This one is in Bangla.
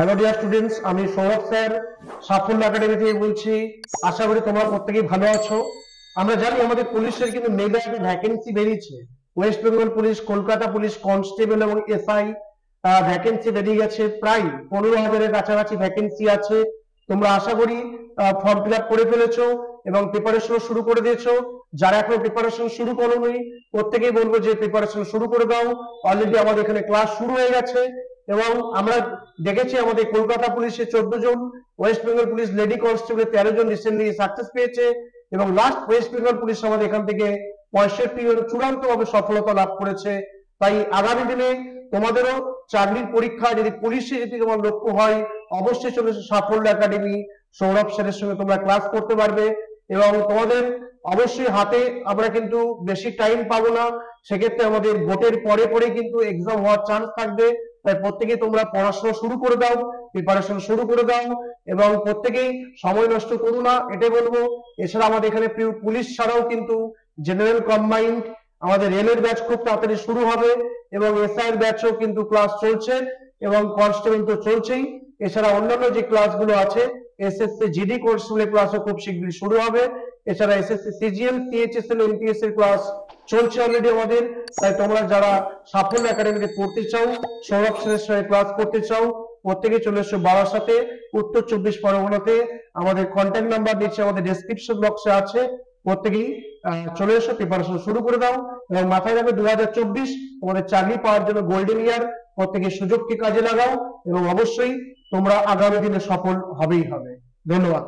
হ্যালো ডিয়ার স্টুডেন্টস, আমি সৌরভ স্যার সাফল্য একাডেমি থেকে বলছি। আশা করি তোমরা প্রত্যেকেই ভালো আছো। আমরা জানি আমাদের পুলিশের কিন্তু মেগা একটা ভ্যাকেন্সি বেরিয়েছে। West Bengal police, Kolkata police constable এবং এসআই ভ্যাকেন্সি বেরিয়ে গেছে। প্রায় 15,000-এর কাছাকাছি ভ্যাকেন্সি আছে। তোমরা আশা করি ফর্ম ফিল আপ করে ফেলেছো এবং প্রিপারেশন শুরু করে দিয়েছো। যারা এখনো প্রিপারেশন শুরু করোনি প্রত্যেকেই বলবো যে প্রিপারেশন শুরু করে দাও। অলরেডি আমাদের এখানে ক্লাস শুরু হয়ে গেছে এবং আমরা দেখেছি আমাদের কলকাতা পুলিশে 14 জন, West Bengal police lady constable 13 জন রিসেন্টলি সাকসেস পেয়েছে এবং লাস্ট ওয়েস্ট বেঙ্গল পুলিশ আমাদের এখান থেকে 65 জন চূড়ান্তভাবে সফলতা লাভ করেছে। তাই আগামী দিনে তোমাদেরও চাকরির পরীক্ষা যদি পুলিশে যদি তোমার লক্ষ্য হয়, অবশ্যই চলে এসো সাফল্য একাডেমি। সৌরভ স্যারের সঙ্গে তোমরা ক্লাস করতে পারবে এবং তোমাদের অবশ্যই হাতে আমরা কিন্তু বেশি টাইম পাবো না। সেক্ষেত্রে আমাদের ভোটের পরে পরে কিন্তু এক্সাম হওয়ার চান্স থাকবে। তাই প্রত্যেকেই তোমরা পড়াশোনা শুরু করে দাও, প্রিপারেশন শুরু করে দাও এবং প্রত্যেকেই সময় নষ্ট করো না, এটাই বলবো। এছাড়া আমাদের এখানে পুলিশ ছাড়াও কিন্তু জেনারেল কম্বাইন্ড আমাদের রেলের ব্যাচ খুব তাড়াতাড়ি শুরু হবে এবং এসআই এর ব্যাচও কিন্তু ক্লাস চলছে এবং কনস্টেবল তো চলছেই। এছাড়া অন্যান্য যে ক্লাসগুলো আছে, এসএসসি জিডি কনস্টেবলের ক্লাসও খুব শীঘ্রই শুরু হবে। এছাড়া এসএসসি সিজিএল, সিএইচএসএল, এমটিএস এর ক্লাস চলছে অলরেডি আমাদের। তাই তোমরা যারা সাফল্য একাডেমিতে পড়তে চাও, সৌরভ স্যারের সঙ্গে ক্লাস করতে চাও, প্রত্যেকে চলে এসো বারাসাতে, উত্তর 24 পরগনাতে। আমাদের কন্ট্যাক্ট নাম্বার নিচে আমাদের ডেসক্রিপশন বক্সে আছে। প্রত্যেকেই চলে এসো, প্রিপারেশন শুরু করে দাও এবং মাথায় রাখবে 2024 তোমাদের চাকরি পাওয়ার জন্য গোল্ডেন ইয়ার। প্রত্যেকে সুযোগকে কাজে লাগাও এবং অবশ্যই তোমরা আগামী দিনে সফল হবেই হবে। ধন্যবাদ।